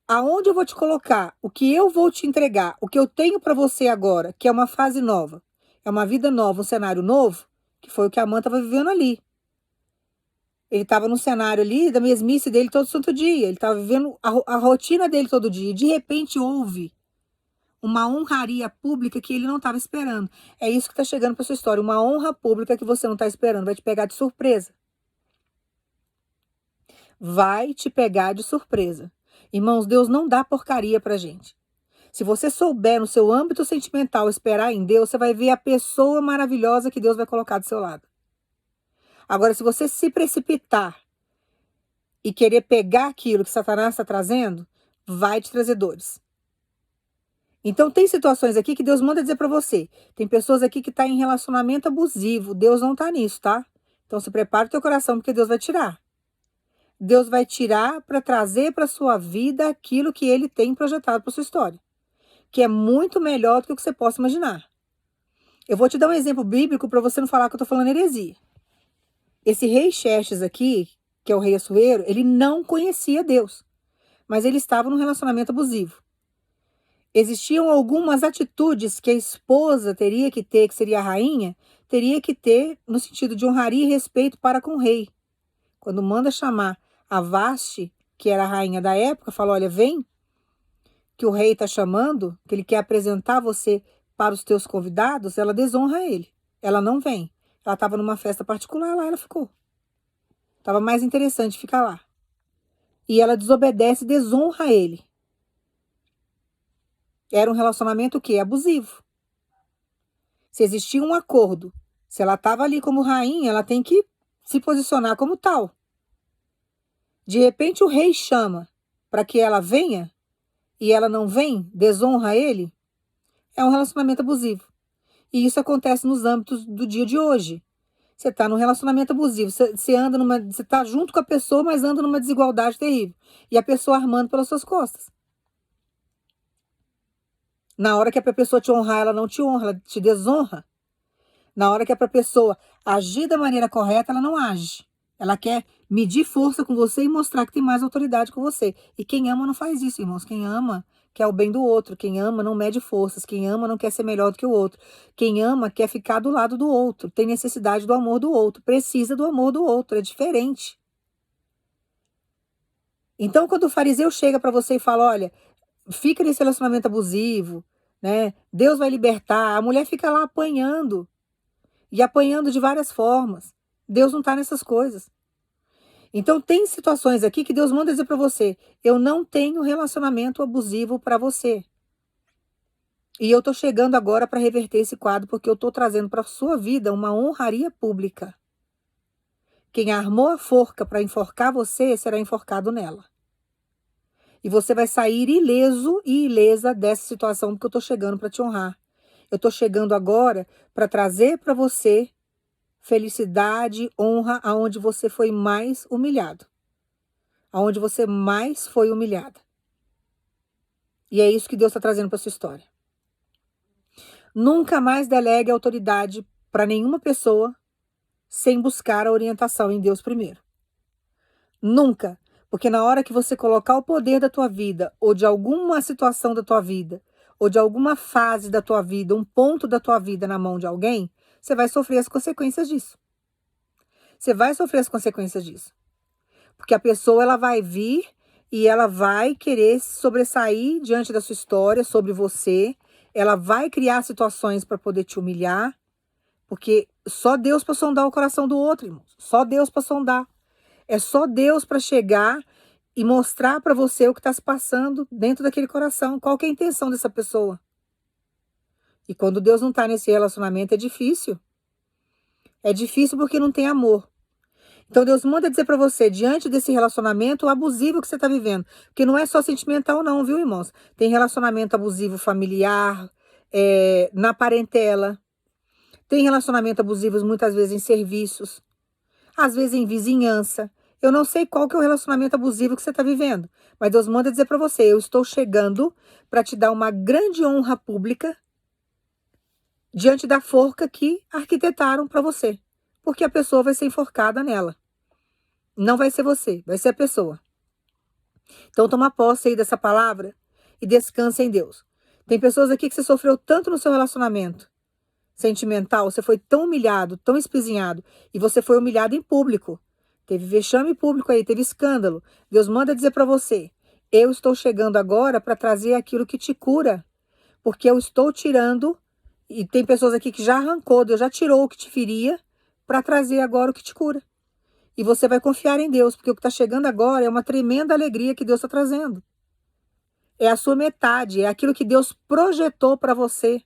[SPEAKER 1] aonde eu vou te colocar, o que eu vou te entregar, o que eu tenho para você agora, que é uma fase nova, é uma vida nova, um cenário novo, que foi o que a Amã estava vivendo ali. Ele estava no cenário ali da mesmice dele todo santo dia, ele estava vivendo a rotina dele todo dia, e de repente houve uma honraria pública que ele não estava esperando. É isso que está chegando para sua história, uma honra pública que você não está esperando, vai te pegar de surpresa. Vai te pegar de surpresa. Irmãos, Deus não dá porcaria pra gente. Se você souber no seu âmbito sentimental esperar em Deus, você vai ver a pessoa maravilhosa que Deus vai colocar do seu lado. Agora, se você se precipitar e querer pegar aquilo que Satanás está trazendo, vai te trazer dores. Então, tem situações aqui que Deus manda dizer para você. Tem pessoas aqui que estão em relacionamento abusivo. Deus não está nisso, tá? Então, se prepara o teu coração, porque Deus vai tirar. Deus vai tirar para trazer para sua vida aquilo que Ele tem projetado para sua história, que é muito melhor do que o que você possa imaginar. Eu vou te dar um exemplo bíblico para você não falar que eu estou falando heresia. Esse rei Xerxes aqui, que é o rei Assuero, ele não conhecia Deus, mas ele estava num relacionamento abusivo. Existiam algumas atitudes que a esposa teria que ter, que seria a rainha, teria que ter no sentido de honraria e respeito para com o rei. Quando manda chamar a Vasti, que era a rainha da época, fala, olha, vem, que o rei está chamando, que ele quer apresentar você para os teus convidados, ela desonra ele. Ela não vem. Ela estava numa festa particular, lá ela ficou. Estava mais interessante ficar lá. E ela desobedece e desonra ele. Era um relacionamento o quê? Abusivo. Se existia um acordo, se ela estava ali como rainha, ela tem que se posicionar como tal. De repente o rei chama para que ela venha e ela não vem, desonra ele, é um relacionamento abusivo. E isso acontece nos âmbitos do dia de hoje. Você está num relacionamento abusivo, você anda você está junto com a pessoa, mas anda numa desigualdade terrível. E a pessoa armando pelas suas costas. Na hora que é para a pessoa te honrar, ela não te honra, ela te desonra. Na hora que é para a pessoa agir da maneira correta, ela não age. Ela quer medir força com você e mostrar que tem mais autoridade com você. E quem ama não faz isso, irmãos. Quem ama quer o bem do outro. Quem ama não mede forças. Quem ama não quer ser melhor do que o outro. Quem ama quer ficar do lado do outro. Tem necessidade do amor do outro. Precisa do amor do outro. É diferente. Então, quando o fariseu chega para você e fala, olha, fica nesse relacionamento abusivo, né? Deus vai libertar. A mulher fica lá apanhando. E apanhando de várias formas. Deus não está nessas coisas. Então, tem situações aqui que Deus manda dizer para você, eu não tenho relacionamento abusivo para você. E eu estou chegando agora para reverter esse quadro, porque eu estou trazendo para a sua vida uma honraria pública. Quem armou a forca para enforcar você, será enforcado nela. E você vai sair ileso e ilesa dessa situação, porque eu estou chegando para te honrar. Eu estou chegando agora para trazer para você felicidade, honra, aonde você foi mais humilhado. Aonde você mais foi humilhada. E é isso que Deus está trazendo para sua história. Nunca mais delegue autoridade para nenhuma pessoa sem buscar a orientação em Deus primeiro. Nunca. Porque na hora que você colocar o poder da tua vida, ou de alguma situação da tua vida, ou de alguma fase da tua vida, um ponto da tua vida na mão de alguém, você vai sofrer as consequências disso. Você vai sofrer as consequências disso. Porque a pessoa ela vai vir e ela vai querer sobressair diante da sua história sobre você. Ela vai criar situações para poder te humilhar. Porque só Deus para sondar o coração do outro, irmãos. Só Deus para sondar. É só Deus para chegar e mostrar para você o que está se passando dentro daquele coração. Qual que é a intenção dessa pessoa? E quando Deus não está nesse relacionamento é difícil. É difícil porque não tem amor. Então Deus manda dizer para você, diante desse relacionamento abusivo que você está vivendo, porque não é só sentimental não, viu, irmãos? Tem relacionamento abusivo familiar, na parentela, tem relacionamento abusivo muitas vezes em serviços, às vezes em vizinhança. Eu não sei qual que é o relacionamento abusivo que você está vivendo, mas Deus manda dizer para você, eu estou chegando para te dar uma grande honra pública diante da forca que arquitetaram para você, porque a pessoa vai ser enforcada nela. Não vai ser você, vai ser a pessoa. Então toma posse aí dessa palavra e descansa em Deus. Tem pessoas aqui que você sofreu tanto no seu relacionamento sentimental, você foi tão humilhado, tão espizinhado, e você foi humilhado em público. Teve vexame público aí, teve escândalo. Deus manda dizer para você, eu estou chegando agora para trazer aquilo que te cura, porque eu estou tirando, e tem pessoas aqui que já arrancou, Deus já tirou o que te feria, para trazer agora o que te cura. E você vai confiar em Deus, porque o que está chegando agora é uma tremenda alegria que Deus está trazendo. É a sua metade, é aquilo que Deus projetou para você,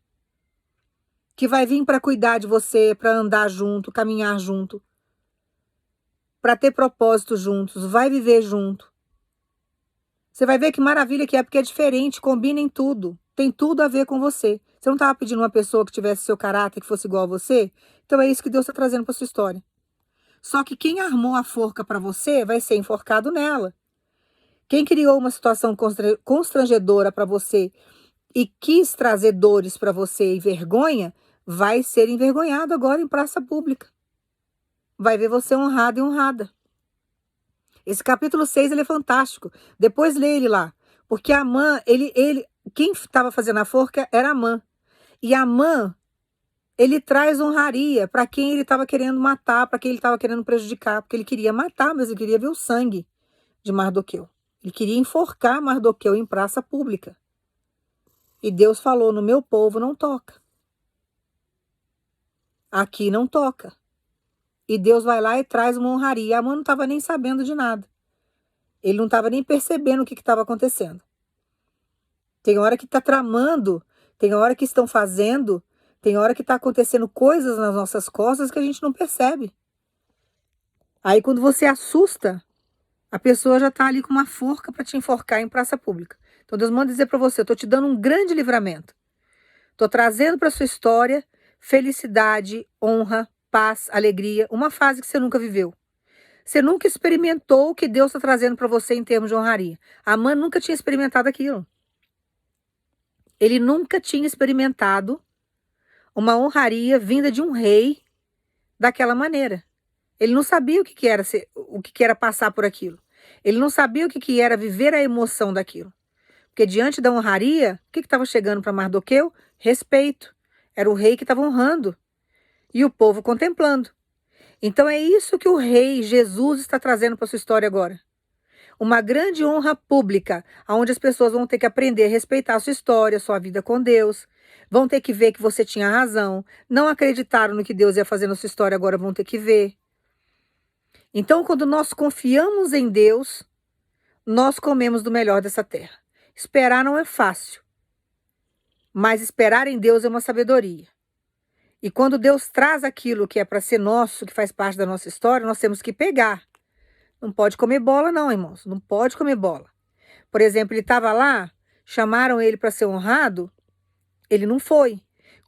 [SPEAKER 1] que vai vir para cuidar de você, para andar junto, caminhar junto. para ter propósito juntos, vai viver junto. Você vai ver que maravilha que é, porque é diferente, combina em tudo. Tem tudo a ver com você. Você não estava pedindo uma pessoa que tivesse seu caráter, que fosse igual a você? Então é isso que Deus está trazendo para sua história. Só que quem armou a forca para você vai ser enforcado nela. Quem criou uma situação constrangedora para você e quis trazer dores para você e vergonha, vai ser envergonhado agora em praça pública. Vai ver você honrado e honrada. Esse capítulo 6 ele é fantástico. Depois lê ele lá. Porque Amã, quem estava fazendo a forca era Amã. E Amã, ele traz honraria para quem ele estava querendo matar, para quem ele estava querendo prejudicar. Porque ele queria matar, mas ele queria ver o sangue de Mardoqueu. Ele queria enforcar Mardoqueu em praça pública. E Deus falou, no meu povo não toca. Aqui não toca. E Deus vai lá e traz uma honraria. Amã não estava nem sabendo de nada. Ele não estava nem percebendo o que estava acontecendo. Tem hora que está tramando, tem hora que estão fazendo, tem hora que está acontecendo coisas nas nossas costas que a gente não percebe. Aí quando você assusta, a pessoa já está ali com uma forca para te enforcar em praça pública. Então Deus manda dizer para você, eu estou te dando um grande livramento. Estou trazendo para sua história felicidade, honra, paz, alegria, uma fase que você nunca viveu. Você nunca experimentou o que Deus está trazendo para você em termos de honraria. Amã nunca tinha experimentado aquilo. Ele nunca tinha experimentado uma honraria vinda de um rei daquela maneira. Ele não sabia o que era o que era passar por aquilo. Ele não sabia o que era viver a emoção daquilo. Porque diante da honraria, o que estava chegando para Mardoqueu? Respeito. Era o rei que estava honrando. E o povo contemplando. Então é isso que o rei Jesus está trazendo para sua história agora. Uma grande honra pública, onde as pessoas vão ter que aprender a respeitar a sua história, a sua vida com Deus. Vão ter que ver que você tinha razão. Não acreditaram no que Deus ia fazer na sua história, agora vão ter que ver. Então, quando nós confiamos em Deus, nós comemos do melhor dessa terra. Esperar não é fácil, mas esperar em Deus é uma sabedoria. E quando Deus traz aquilo que é para ser nosso, que faz parte da nossa história, nós temos que pegar. Não pode comer bola não, irmãos. Não pode comer bola. Por exemplo, ele estava lá, chamaram ele para ser honrado, ele não foi.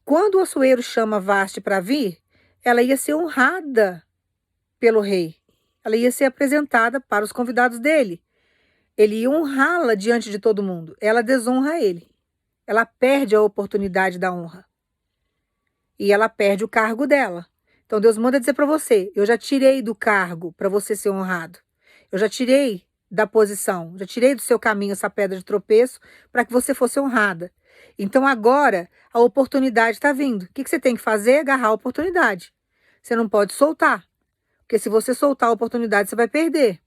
[SPEAKER 1] Quando o Assuero chama Vaste para vir, ela ia ser honrada pelo rei. Ela ia ser apresentada para os convidados dele. Ele ia honrá-la diante de todo mundo. Ela desonra ele. Ela perde a oportunidade da honra. E ela perde o cargo dela. Então Deus manda dizer para você, eu já tirei do cargo para você ser honrado. Eu já tirei da posição, já tirei do seu caminho essa pedra de tropeço para que você fosse honrada. Então agora a oportunidade está vindo. O que você tem que fazer? Agarrar a oportunidade. Você não pode soltar. Porque se você soltar a oportunidade, você vai perder.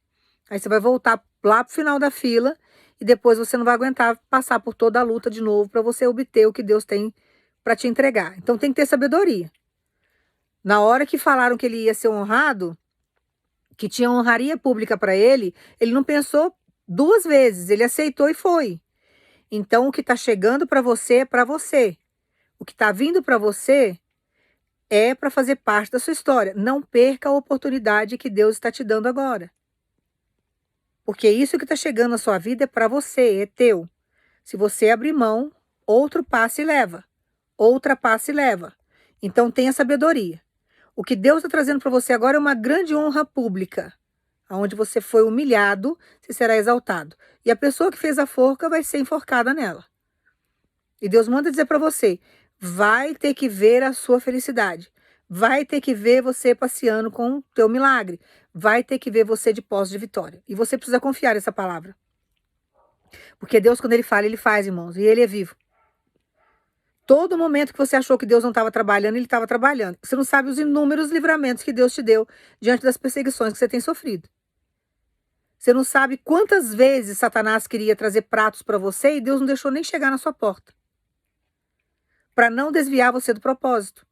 [SPEAKER 1] Aí você vai voltar lá para o final da fila e depois você não vai aguentar passar por toda a luta de novo para você obter o que Deus tem para te entregar. Então tem que ter sabedoria. Na hora que falaram que ele ia ser honrado, que tinha honraria pública para ele, ele não pensou duas vezes, ele aceitou e foi. Então o que está chegando para você é para você. O que está vindo para você é para fazer parte da sua história. Não perca a oportunidade que Deus está te dando agora. Porque isso que está chegando na sua vida é para você, é teu. Se você abrir mão, outro passa e leva. Outra passa e leva. Então tenha sabedoria. O que Deus está trazendo para você agora é uma grande honra pública. Onde você foi humilhado, você será exaltado. E a pessoa que fez a forca vai ser enforcada nela. E Deus manda dizer para você, vai ter que ver a sua felicidade. Vai ter que ver você passeando com o teu milagre. Vai ter que ver você de posse de vitória. E você precisa confiar nessa palavra. Porque Deus, quando Ele fala, Ele faz, irmãos. E Ele é vivo. Todo momento que você achou que Deus não estava trabalhando, Ele estava trabalhando. Você não sabe os inúmeros livramentos que Deus te deu diante das perseguições que você tem sofrido. Você não sabe quantas vezes Satanás queria trazer pratos para você e Deus não deixou nem chegar na sua porta. Para não desviar você do propósito.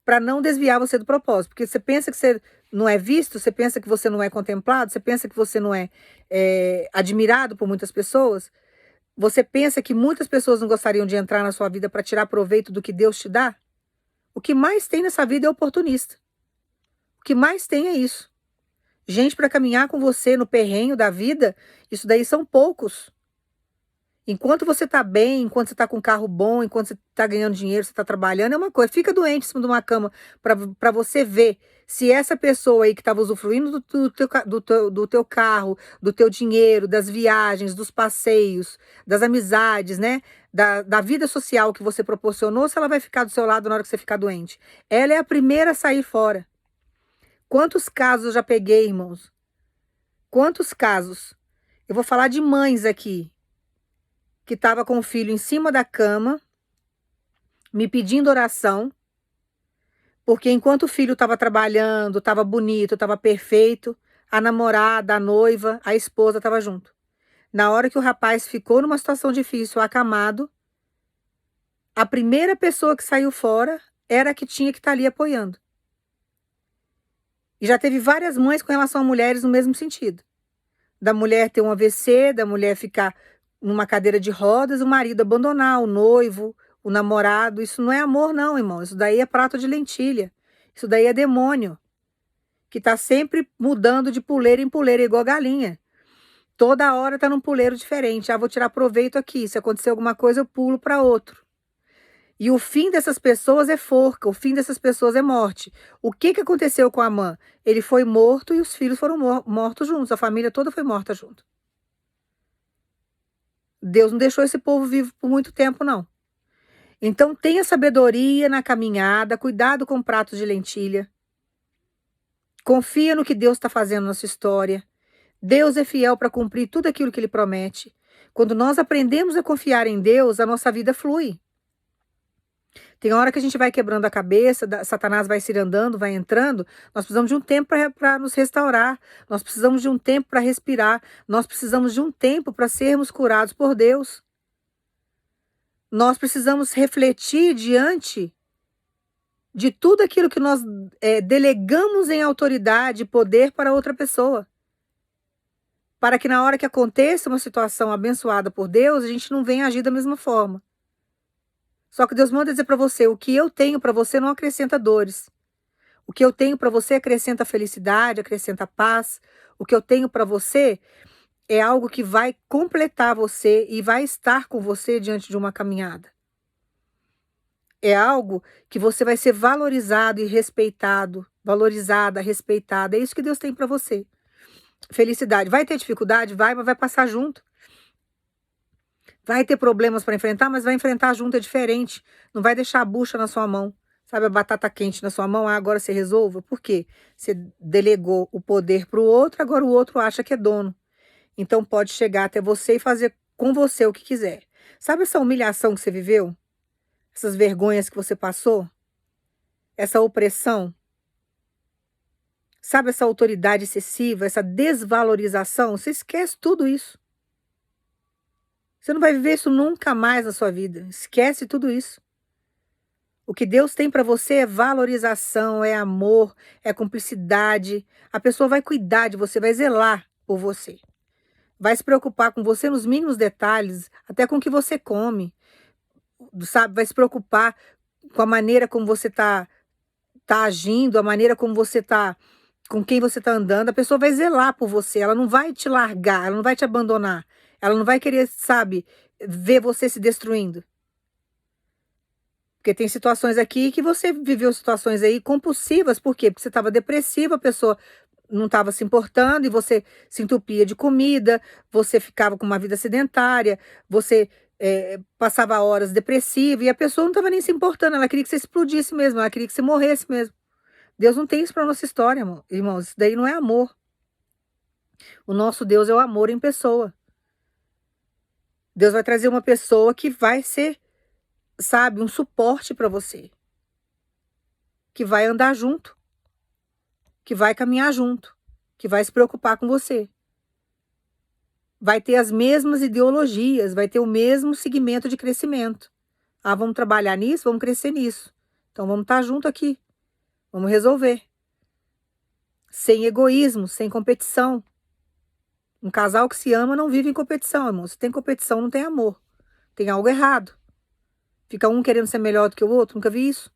[SPEAKER 1] Para não desviar você do propósito. Porque você pensa que você não é visto, você pensa que você não é contemplado, você pensa que você não é admirado por muitas pessoas. Você pensa que muitas pessoas não gostariam de entrar na sua vida para tirar proveito do que Deus te dá? O que mais tem nessa vida é oportunista. O que mais tem é isso. Gente para caminhar com você no perrenho da vida, isso daí são poucos. Enquanto você está bem, enquanto você está com um carro bom, enquanto você está ganhando dinheiro, você está trabalhando, é uma coisa. Fica doente em cima de uma cama para você ver se essa pessoa aí que estava usufruindo do teu carro, do teu dinheiro, das viagens, dos passeios, das amizades, né? Da vida social que você proporcionou, se ela vai ficar do seu lado na hora que você ficar doente. Ela é a primeira a sair fora. Quantos casos eu já peguei, irmãos? Quantos casos? Eu vou falar de mães aqui, que estava com o filho em cima da cama, me pedindo oração, porque enquanto o filho estava trabalhando, estava bonito, estava perfeito, a namorada, a noiva, a esposa estava junto. Na hora que o rapaz ficou numa situação difícil, acamado, a primeira pessoa que saiu fora era a que tinha que estar ali apoiando. E já teve várias mães com relação a mulheres no mesmo sentido. Da mulher ter um AVC, da mulher ficar numa cadeira de rodas, o marido abandonar, o noivo, o namorado. Isso não é amor não, irmão. Isso daí é prato de lentilha. Isso daí é demônio, que está sempre mudando de puleira em puleira, igual galinha. Toda hora está num puleiro diferente. Ah, vou tirar proveito aqui. Se acontecer alguma coisa, eu pulo para outro. E o fim dessas pessoas é forca, o fim dessas pessoas é morte. O que aconteceu com a Amã? Ele foi morto e os filhos foram mortos juntos, a família toda foi morta junto. Deus não deixou esse povo vivo por muito tempo, não. Então tenha sabedoria na caminhada, cuidado com pratos de lentilha. Confia no que Deus está fazendo na sua história. Deus é fiel para cumprir tudo aquilo que Ele promete. Quando nós aprendemos a confiar em Deus, a nossa vida flui. Tem hora que a gente vai quebrando a cabeça, Satanás vai se andando, vai entrando. Nós precisamos de um tempo para nos restaurar. Nós precisamos de um tempo para respirar. Nós precisamos de um tempo para sermos curados por Deus. Nós precisamos refletir diante de tudo aquilo que nós delegamos em autoridade e poder para outra pessoa. Para que na hora que aconteça uma situação abençoada por Deus, a gente não venha agir da mesma forma. Só que Deus manda dizer para você, o que eu tenho para você não acrescenta dores. O que eu tenho para você acrescenta felicidade, acrescenta paz. O que eu tenho para você é algo que vai completar você e vai estar com você diante de uma caminhada. É algo que você vai ser valorizado e respeitado, valorizada, respeitada. É isso que Deus tem para você. Felicidade. Vai ter dificuldade? Vai, mas vai passar junto. Vai ter problemas para enfrentar, mas vai enfrentar junto, é diferente. Não vai deixar a bucha na sua mão. Sabe, a batata quente na sua mão, agora você resolva. Por quê? Você delegou o poder para o outro, agora o outro acha que é dono. Então pode chegar até você e fazer com você o que quiser. Sabe essa humilhação que você viveu? Essas vergonhas que você passou? Essa opressão? Sabe essa autoridade excessiva, essa desvalorização? Você esquece tudo isso. Você não vai viver isso nunca mais na sua vida. Esquece tudo isso. O que Deus tem para você é valorização, é amor, é cumplicidade. A pessoa vai cuidar de você, vai zelar por você. Vai se preocupar com você nos mínimos detalhes, até com o que você come. Sabe? Vai se preocupar com a maneira como você tá agindo, a maneira como você tá, com quem você tá andando. A pessoa vai zelar por você, ela não vai te largar, ela não vai te abandonar. Ela não vai querer, sabe, ver você se destruindo. Porque tem situações aqui que você viveu situações aí compulsivas. Por quê? Porque você estava depressiva, a pessoa não estava se importando e você se entupia de comida, você ficava com uma vida sedentária, você passava horas depressiva e a pessoa não estava nem se importando, ela queria que você explodisse mesmo, ela queria que você morresse mesmo. Deus não tem isso para nossa história, irmãos. Isso daí não é amor. O nosso Deus é o amor em pessoa. Deus vai trazer uma pessoa que vai ser, sabe, um suporte para você. Que vai andar junto. Que vai caminhar junto. Que vai se preocupar com você. Vai ter as mesmas ideologias, vai ter o mesmo segmento de crescimento. Ah, vamos trabalhar nisso, vamos crescer nisso. Então vamos estar junto aqui. Vamos resolver. Sem egoísmo, sem competição. Um casal que se ama não vive em competição, irmão. Se tem competição, não tem amor. Tem algo errado. Fica um querendo ser melhor do que o outro, nunca vi isso.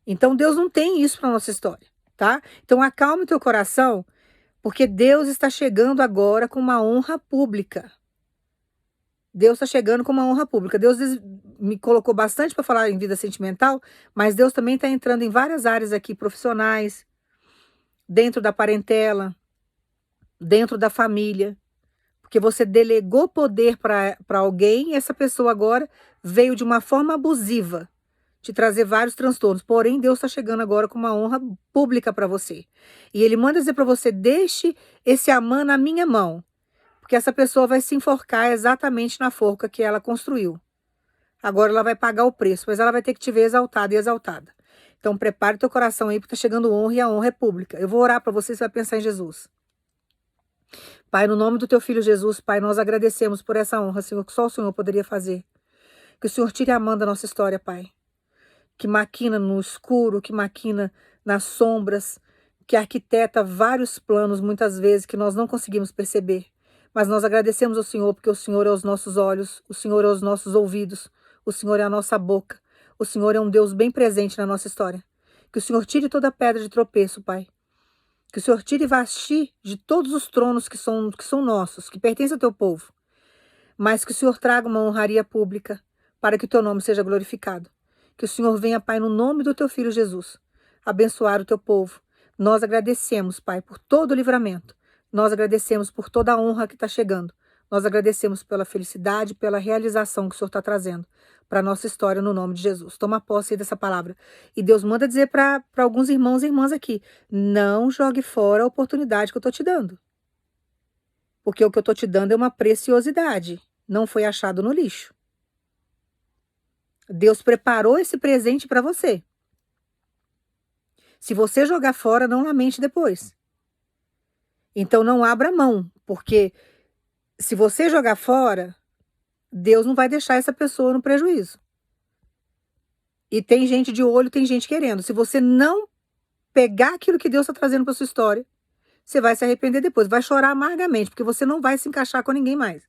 [SPEAKER 1] Então Deus não tem isso para nossa história, tá? Então acalme o teu coração, porque Deus está chegando agora com uma honra pública. Deus está chegando com uma honra pública. Deus me colocou bastante para falar em vida sentimental, mas Deus também está entrando em várias áreas aqui profissionais, dentro da parentela, dentro da família, porque você delegou poder para alguém e essa pessoa agora veio de uma forma abusiva te trazer vários transtornos. Porém, Deus está chegando agora com uma honra pública para você. E Ele manda dizer para você: deixe esse Amã na minha mão, porque essa pessoa vai se enforcar exatamente na forca que ela construiu. Agora ela vai pagar o preço, mas ela vai ter que te ver exaltada e exaltada. Então prepare o teu coração aí, porque está chegando honra e a honra é pública. Eu vou orar para você, você vai pensar em Jesus. Pai, no nome do teu filho Jesus, Pai, nós agradecemos por essa honra, Senhor, que só o Senhor poderia fazer. Que o Senhor tire a mão da nossa história, Pai. Que maquina no escuro, que maquina nas sombras, que arquiteta vários planos, muitas vezes, que nós não conseguimos perceber. Mas nós agradecemos ao Senhor, porque o Senhor é os nossos olhos, o Senhor é os nossos ouvidos, o Senhor é a nossa boca, o Senhor é um Deus bem presente na nossa história. Que o Senhor tire toda pedra de tropeço, Pai. Que o Senhor tire Vasti de todos os tronos que são nossos, que pertencem ao teu povo. Mas que o Senhor traga uma honraria pública para que o teu nome seja glorificado. Que o Senhor venha, Pai, no nome do teu filho Jesus, abençoar o teu povo. Nós agradecemos, Pai, por todo o livramento. Nós agradecemos por toda a honra que está chegando. Nós agradecemos pela felicidade, pela realização que o Senhor está trazendo para a nossa história no nome de Jesus. Toma posse aí dessa palavra. E Deus manda dizer para alguns irmãos e irmãs aqui: não jogue fora a oportunidade que eu estou te dando. Porque o que eu estou te dando é uma preciosidade. Não foi achado no lixo. Deus preparou esse presente para você. Se você jogar fora, não lamente depois. Então não abra mão, porque se você jogar fora, Deus não vai deixar essa pessoa no prejuízo. E tem gente de olho, tem gente querendo. Se você não pegar aquilo que Deus está trazendo para sua história, você vai se arrepender depois, vai chorar amargamente, porque você não vai se encaixar com ninguém mais.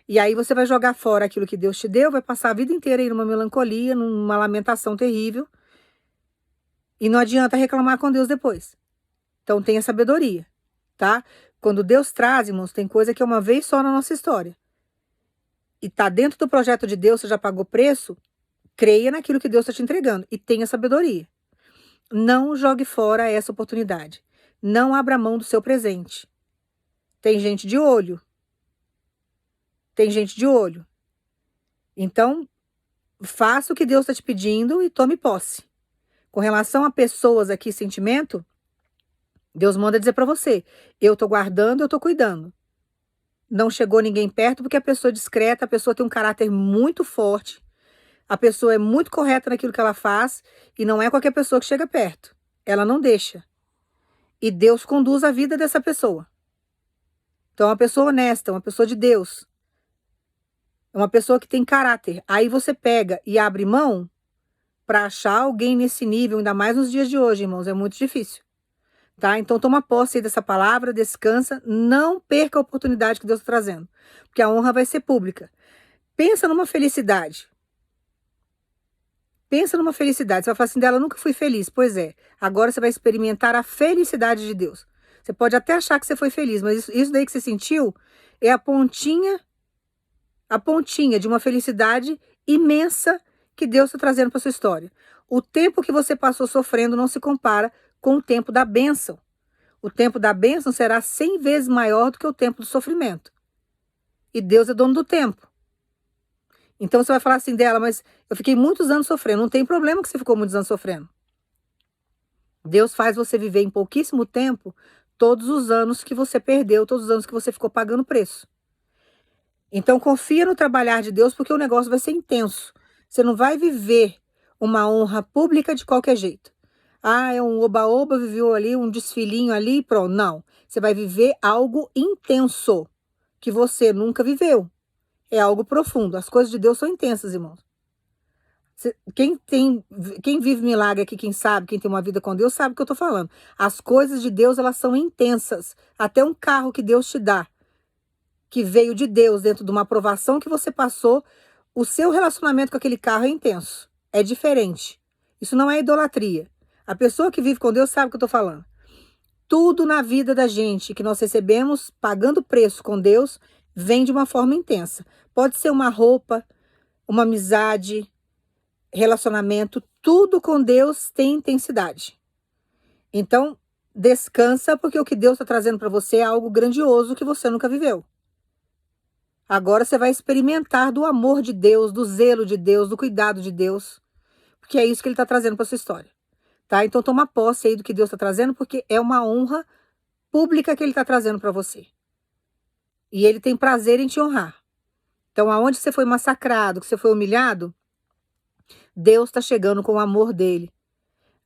[SPEAKER 1] E aí você vai jogar fora aquilo que Deus te deu, vai passar a vida inteira aí numa melancolia, numa lamentação terrível. E não adianta reclamar com Deus depois. Então tenha sabedoria, tá? Quando Deus traz, irmãos, tem coisa que é uma vez só na nossa história. E tá dentro do projeto de Deus, você já pagou preço, creia naquilo que Deus está te entregando e tenha sabedoria. Não jogue fora essa oportunidade. Não abra mão do seu presente. Tem gente de olho. Tem gente de olho. Então, faça o que Deus está te pedindo e tome posse. Com relação a pessoas aqui, sentimento, Deus manda dizer para você: eu estou guardando, eu estou cuidando. Não chegou ninguém perto porque a pessoa é discreta, a pessoa tem um caráter muito forte, a pessoa é muito correta naquilo que ela faz e não é qualquer pessoa que chega perto. Ela não deixa. E Deus conduz a vida dessa pessoa. Então é uma pessoa honesta, uma pessoa de Deus. É uma pessoa que tem caráter. Aí você pega e abre mão para achar alguém nesse nível, ainda mais nos dias de hoje, irmãos, é muito difícil. Tá? Então toma posse aí dessa palavra, descansa, não perca a oportunidade que Deus está trazendo, porque a honra vai ser pública. Pensa numa felicidade. Pensa numa felicidade. Você vai falar assim: dela, eu nunca fui feliz. Pois é, agora você vai experimentar a felicidade de Deus. Você pode até achar que você foi feliz, mas isso daí que você sentiu é a pontinha de uma felicidade imensa que Deus está trazendo para sua história. O tempo que você passou sofrendo não se compara com o tempo da bênção. O tempo da bênção será 100 vezes maior do que o tempo do sofrimento. E Deus é dono do tempo. Então você vai falar assim dela: mas eu fiquei muitos anos sofrendo. Não tem problema que você ficou muitos anos sofrendo. Deus faz você viver em pouquíssimo tempo todos os anos que você perdeu, todos os anos que você ficou pagando preço. Então confia no trabalhar de Deus, porque o negócio vai ser intenso. Você não vai viver uma honra pública de qualquer jeito. Ah, é um oba-oba, viveu ali, um desfilinho ali, pronto. Não. Você vai viver algo intenso, que você nunca viveu. É algo profundo. As coisas de Deus são intensas, irmãos. Quem vive milagre aqui, quem sabe, quem tem uma vida com Deus, sabe o que eu estou falando. As coisas de Deus, elas são intensas. Até um carro que Deus te dá, que veio de Deus dentro de uma aprovação que você passou, o seu relacionamento com aquele carro é intenso. É diferente. Isso não é idolatria. A pessoa que vive com Deus sabe o que eu estou falando. Tudo na vida da gente que nós recebemos, pagando preço com Deus, vem de uma forma intensa. Pode ser uma roupa, uma amizade, relacionamento, tudo com Deus tem intensidade. Então, descansa, porque o que Deus está trazendo para você é algo grandioso que você nunca viveu. Agora você vai experimentar do amor de Deus, do zelo de Deus, do cuidado de Deus, porque é isso que Ele está trazendo para sua história. Tá? Então toma posse aí do que Deus está trazendo, porque é uma honra pública que Ele está trazendo para você. E Ele tem prazer em te honrar. Então, aonde você foi massacrado, que você foi humilhado, Deus está chegando com o amor dele.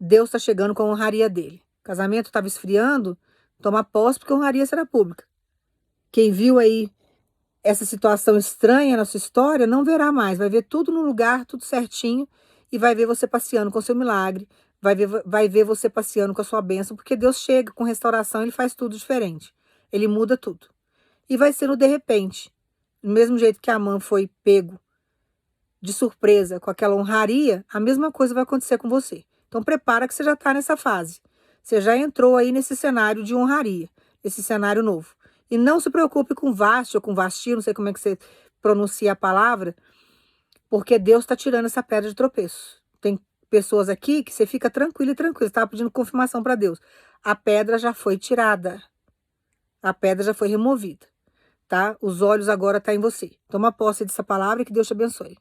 [SPEAKER 1] Deus está chegando com a honraria dele. O casamento estava esfriando, toma posse, porque a honraria será pública. Quem viu aí essa situação estranha na sua história, não verá mais. Vai ver tudo no lugar, tudo certinho, e vai ver você passeando com seu milagre, vai ver você passeando com a sua bênção, porque Deus chega com restauração, Ele faz tudo diferente. Ele muda tudo. E vai ser no de repente. Do mesmo jeito que Amã foi pego de surpresa com aquela honraria, a mesma coisa vai acontecer com você. Então prepara que você já está nessa fase. Você já entrou aí nesse cenário de honraria, esse cenário novo. E não se preocupe com Vasti ou com Vasti, não sei como é que você pronuncia a palavra, porque Deus está tirando essa pedra de tropeço. Tem pessoas aqui que você fica tranquilo e tranquilo, você estava pedindo confirmação para Deus. A pedra já foi tirada. A pedra já foi removida. Tá? Os olhos agora estão em você. Toma posse dessa palavra e que Deus te abençoe.